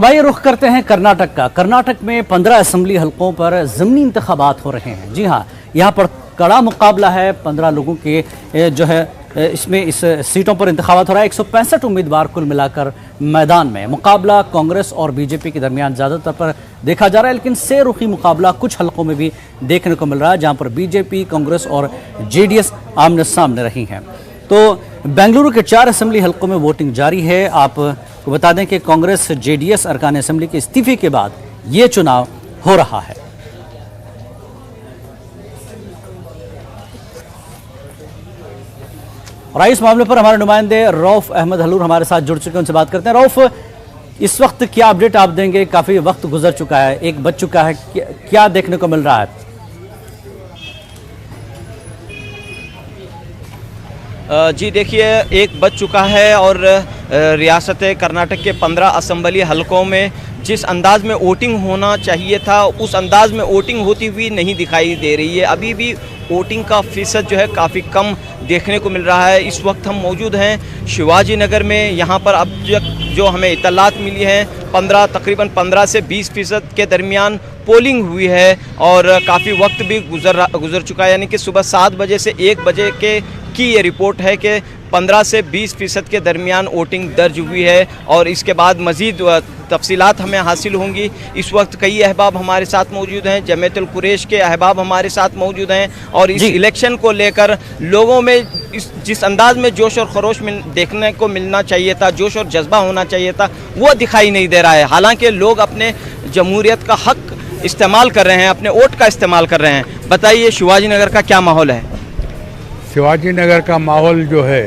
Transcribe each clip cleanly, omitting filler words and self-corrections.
अब आइए रुख करते हैं कर्नाटक का। कर्नाटक में 15 असेंबली हलकों पर ज़मीनी इंतखाबात हो रहे हैं। जी हाँ, यहाँ पर कड़ा मुकाबला है। 15 लोगों के जो है इसमें इस सीटों पर इंतखाबात हो रहा है। 165 उम्मीदवार कुल मिलाकर मैदान में। मुकाबला कांग्रेस और बीजेपी के दरमियान ज़्यादातर पर देखा जा रहा है, लेकिन सेरुखी मुकाबला कुछ हलकों में भी देखने को मिल रहा है, जहाँ पर बीजेपी, कांग्रेस और जेडीएस आमने सामने रही हैं। तो बेंगलुरु के 4 असेंबली हलकों में वोटिंग जारी है। आपको बता दें कि कांग्रेस जेडीएस अरकान असेंबली के इस्तीफे के बाद ये चुनाव हो रहा है। और इस मामले पर हमारे नुमाइंदे रऊफ अहमद हलूर हमारे साथ जुड़ चुके हैं, उनसे बात करते हैं। रऊफ, इस वक्त क्या अपडेट आप देंगे? काफी वक्त गुजर चुका है, 1 बज चुका है, क्या देखने को मिल रहा है? जी देखिए, 1 बज चुका है और रियासत कर्नाटक के 15 असेंबली हलकों में जिस अंदाज में वोटिंग होना चाहिए था उस अंदाज में वोटिंग होती हुई नहीं दिखाई दे रही है। अभी भी वोटिंग का फीसद जो है काफ़ी कम देखने को मिल रहा है। इस वक्त हम मौजूद हैं शिवाजी नगर में। यहाँ पर अब जो हमें इत्तलात मिली है तकरीबन 15 से 20% के दरमियान पोलिंग हुई है और काफ़ी वक्त भी गुजर चुका है। यानी कि सुबह 7 बजे से 1 बजे की ये रिपोर्ट है कि 15 से 20% के दरमियान वोटिंग दर्ज हुई है और इसके बाद मज़ीद तफसीलात हमें हासिल होंगी। इस वक्त कई अहबाब हमारे साथ मौजूद हैं, जमात उल कुरैश के अहबाब हमारे साथ मौजूद हैं और इस इलेक्शन को लेकर लोगों में जिस अंदाज में जोश और खरोश देखने को मिलना चाहिए था, जोश और जज्बा होना चाहिए था, वो दिखाई नहीं दे रहा है। हालांकि लोग अपने जमहूरियत का हक इस्तेमाल कर रहे हैं, अपने वोट का इस्तेमाल कर रहे हैं। बताइए शिवाजी नगर का क्या माहौल है? शिवाजी नगर का माहौल जो है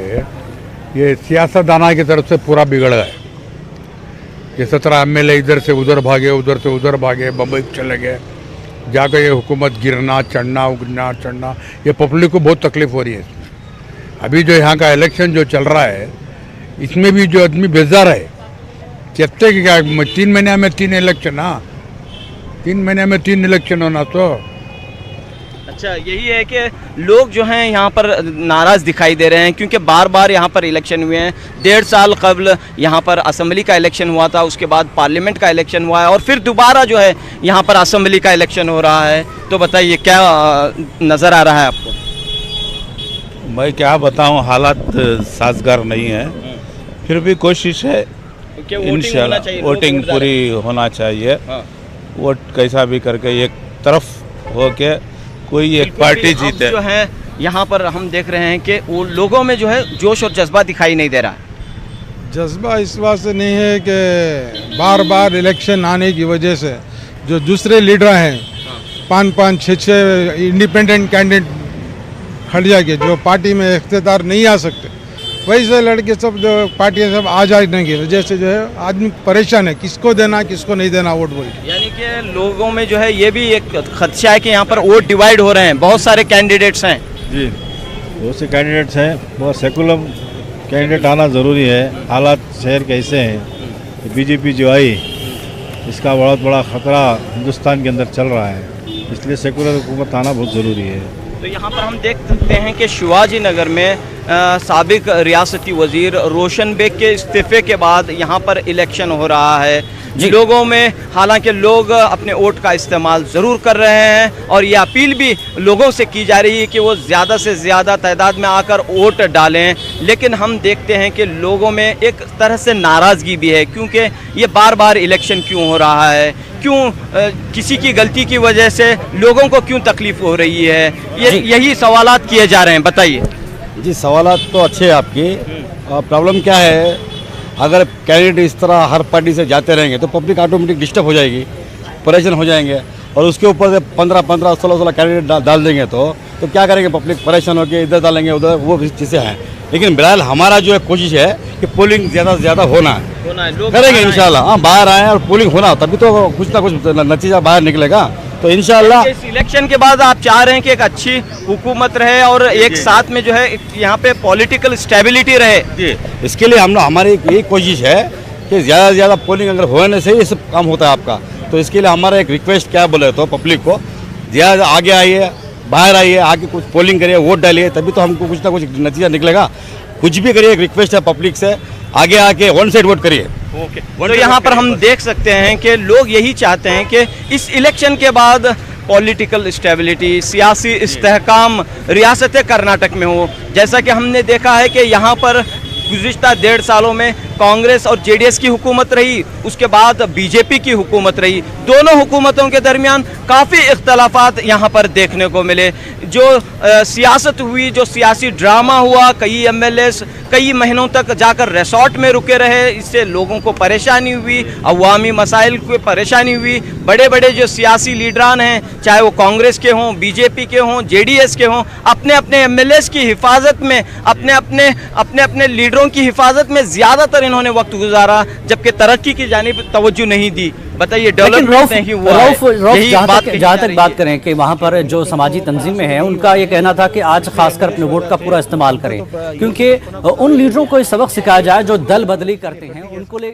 ये सियासतदाना की तरफ से पूरा बिगड़ गया है। ये 17 एमएलए इधर से उधर भागे, उधर से उधर भागे, बम्बई चले गए, जाकर ये हुकूमत गिरना चढ़ना, ये पब्लिक को बहुत तकलीफ हो रही है। अभी जो यहाँ का इलेक्शन जो चल रहा है इसमें भी जो आदमी बेजार है, कहते कि क्या 3 महीने में 3 इलेक्शन, हाँ 3 महीने में 3 इलेक्शन होना तो अच्छा, यही है कि लोग जो हैं यहाँ पर नाराज़ दिखाई दे रहे हैं क्योंकि बार बार यहाँ पर इलेक्शन हुए हैं। 1.5 साल कबल यहाँ पर असेंबली का इलेक्शन हुआ था, उसके बाद पार्लियामेंट का इलेक्शन हुआ है और फिर दोबारा जो है यहाँ पर असेंबली का इलेक्शन हो रहा है। तो बताइए क्या नज़र आ रहा है आपको? मैं क्या बताऊँ, हालात साजगार नहीं है, फिर भी कोशिश है इंशाल्लाह वोटिंग पूरी होना चाहिए। वोट कैसा भी करके एक तरफ हो के कोई एक पार्टी जीते। जो है यहाँ पर हम देख रहे हैं कि वो लोगों में जो है जोश और जज्बा दिखाई नहीं दे रहा है। जज्बा इस बात से नहीं है कि बार बार इलेक्शन आने की वजह से जो दूसरे लीडर हैं 5-5, 6-6 इंडिपेंडेंट कैंडिडेट खड़ जाके जो पार्टी में इख्तियार नहीं आ सकते, वैसे लड़के सब जो पार्टियां सब आ जाने की वजह से जो है आदमी परेशान है, किसको देना किसको नहीं देना वोट बोल। यानी कि लोगों में जो है ये भी एक खदशा है कि यहाँ पर वोट डिवाइड हो रहे हैं। बहुत सारे कैंडिडेट्स हैं जी, बहुत से कैंडिडेट्स हैं, बहुत सेकुलर कैंडिडेट आना ज़रूरी है। हालात शहर के ऐसे हैं, बीजेपी जो आई इसका बहुत बड़ा ख़तरा हिंदुस्तान के अंदर चल रहा है, इसलिए सेकुलर हुकूमत आना बहुत ज़रूरी है। तो यहाँ पर हम देख सकते हैं कि शिवाजी नगर में साबिक रियासती वजीर रोशन बेग के इस्तीफे के बाद यहाँ पर इलेक्शन हो रहा है। लोगों में हालांकि लोग अपने वोट का इस्तेमाल ज़रूर कर रहे हैं और ये अपील भी लोगों से की जा रही है कि वो ज़्यादा से ज़्यादा तादाद में आकर वोट डालें। लेकिन हम देखते हैं कि लोगों में एक तरह से नाराज़गी भी है क्योंकि ये बार बार इलेक्शन क्यों हो रहा है, क्यों किसी की गलती की वजह से लोगों को क्यों तकलीफ हो रही है, यही सवालात किए जा रहे हैं। बताइए जी, सवालात तो अच्छे हैं आपकी। प्रॉब्लम क्या है, अगर कैंडिडेट इस तरह हर पार्टी से जाते रहेंगे तो पब्लिक ऑटोमेटिक डिस्टर्ब हो जाएगी, परेशान हो जाएंगे और उसके ऊपर से 15-15, 16 कैंडिडेट डाल देंगे तो क्या करेंगे, पब्लिक परेशान होकर इधर डालेंगे उधर, वो भी चीज़ें हैं। लेकिन बहरहाल हमारा जो है कोशिश है कि पोलिंग ज़्यादा से ज़्यादा होना है, करेंगे इंशाल्लाह। हाँ, बाहर आए और पोलिंग होना, तभी तो कुछ ना कुछ नतीजा बाहर निकलेगा। तो इंशाल्लाह इस इलेक्शन के बाद आप चाह रहे हैं कि एक अच्छी हुकूमत रहे और एक साथ में जो है यहाँ पे पॉलिटिकल स्टेबिलिटी रहे। जी, इसके लिए हमारी यही कोशिश है कि ज़्यादा से ज़्यादा पोलिंग अगर होने से ही ये सब काम होता है आपका। तो इसके लिए हमारा एक रिक्वेस्ट क्या बोले तो पब्लिक को ज़्यादा आगे आइए, बाहर आइए, आगे कुछ पोलिंग करिए, वोट डालिए, तभी तो हमको कुछ ना कुछ नतीजा निकलेगा। कुछ भी करिए, एक रिक्वेस्ट है पब्लिक से, आगे आके वन साइड वोट करिए। ओके, तो यहाँ पर हम देख सकते हैं कि लोग यही चाहते हैं कि इस इलेक्शन के बाद पॉलिटिकल स्टेबिलिटी, सियासी इस्तेहकाम रियासत कर्नाटक में हो। जैसा कि हमने देखा है कि यहाँ पर गुज़िश्ता 1.5 सालों में कांग्रेस और जेडीएस की हुकूमत रही, उसके बाद बीजेपी की हुकूमत रही। दोनों हुकूमतों के दरमियान काफ़ी इख्तलाफात यहाँ पर देखने को मिले। जो सियासत हुई, जो सियासी ड्रामा हुआ, कई एमएलएस कई महीनों तक जाकर रिसोर्ट में रुके रहे, इससे लोगों को परेशानी हुई, अवामी मसाइल को परेशानी हुई। बड़े बड़े जो सियासी लीडरान हैं, चाहे वो कांग्रेस के हों, बीजेपी के हों, जेडीएस के हों, अपने अपने एमएलएस की हिफाजत में, अपने अपने लीडरों की हिफाजत में ज़्यादातर इन्होंने वक्त गुजारा, जबकि तरक्की की जानिब तवज्जो नहीं दी। बताइए, डेवलपमेंट नहीं हुआ है। यही जहाँ तक बात करें कि वहाँ पर जो समाजी तंजीमें हैं, उनका ये कहना था कि आज खासकर अपने वोट का पूरा इस्तेमाल करें, क्योंकि उन लीडरों को ये सबक सिखाया जाए जो दल बदली करते हैं,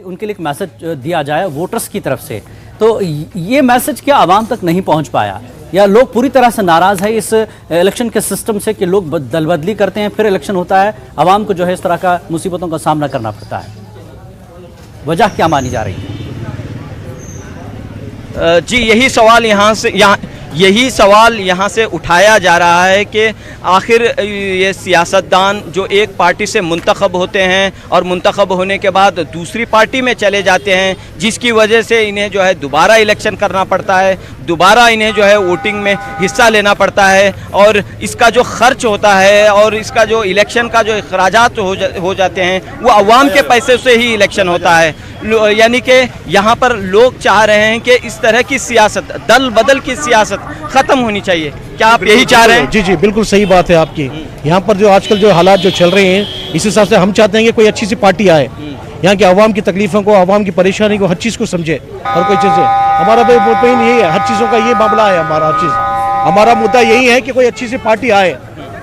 उनके लिए एक मैसेज दिया जाए वोटर्स की तरफ से। तो ये मैसेज क्या आवाम तक नहीं पहुँच पाया, या लोग पूरी तरह से नाराज है इस इलेक्शन के सिस्टम से कि लोग दल बदली करते हैं, फिर इलेक्शन होता है, आवाम को जो है इस तरह का मुसीबतों का सामना करना पड़ता है? वजह क्या मानी जा रही है? जी, यही सवाल यहाँ से उठाया जा रहा है कि आखिर ये सियासतदान जो एक पार्टी से मुंतखब होते हैं और मुंतखब होने के बाद दूसरी पार्टी में चले जाते हैं, जिसकी वजह से इन्हें जो है दोबारा इलेक्शन करना पड़ता है, दोबारा इन्हें जो है वोटिंग में हिस्सा लेना पड़ता है, और इसका जो खर्च होता है और इसका जो इलेक्शन का जो अखराजात हो जाते हैं, वो अवाम के पैसे से ही इलेक्शन होता है। यानी कि यहाँ पर लोग चाह रहे हैं कि इस तरह की सियासत, दल बदल की सियासत ख़त्म होनी चाहिए। क्या आप यही चाह रहे हैं? जी जी, बिल्कुल सही बात है आपकी। यहाँ पर जो आजकल जो हालात जो चल रहे हैं, इस हिसाब से हम चाहते हैं कि कोई अच्छी सी पार्टी आए, यहाँ के आवाम की तकलीफ़ों को, आवाम की परेशानी को, हर चीज़ को समझे। और कोई चीज़ हमारा पेन यही है, हर चीज़ों का ये मामला है हमारा। हर चीज़ हमारा मुद्दा यही है कि कोई अच्छी सी पार्टी आए,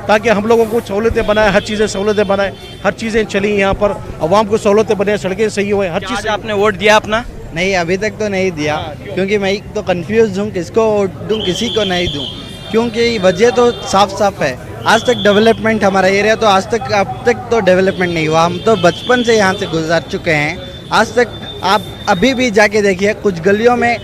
ताकि हम लोगों को सहूलतें बनाए, हर चीज़ें सहूलतें बनाए, हर चीज़ें चली यहाँ पर, आवाम को सहूलतें बने, सड़कें सही हुए, हर चीज़। आपने वोट दिया अपना? नहीं, अभी तक तो नहीं दिया, क्योंकि मैं तो कंफ्यूज हूँ, किसको वोट दूँ, किसी को नहीं दूँ, क्योंकि वजह तो साफ साफ है। आज तक डेवलपमेंट हमारा एरिया तो अब तक तो डेवलपमेंट नहीं हुआ। हम तो बचपन से यहाँ से गुजर चुके हैं, आज तक आप अभी भी जाके देखिए कुछ गलियों में।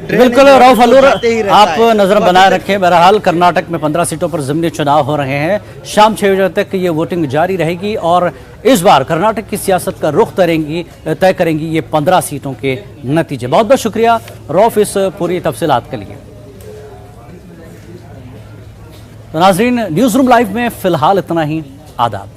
बिल्कुल रऊफ अलूर, आप नजर बनाए रखें। बहरहाल कर्नाटक में 15 सीटों पर ज़मीनी चुनाव हो रहे हैं। शाम 6 बजे तक ये वोटिंग जारी रहेगी और इस बार कर्नाटक की सियासत का रुख तय करेंगी ये 15 सीटों के नतीजे। बहुत बहुत शुक्रिया रऊफ इस पूरी तफसीलात के लिए। तो नाजरीन, न्यूज़ रूम लाइव में फिलहाल इतना ही। आदाब।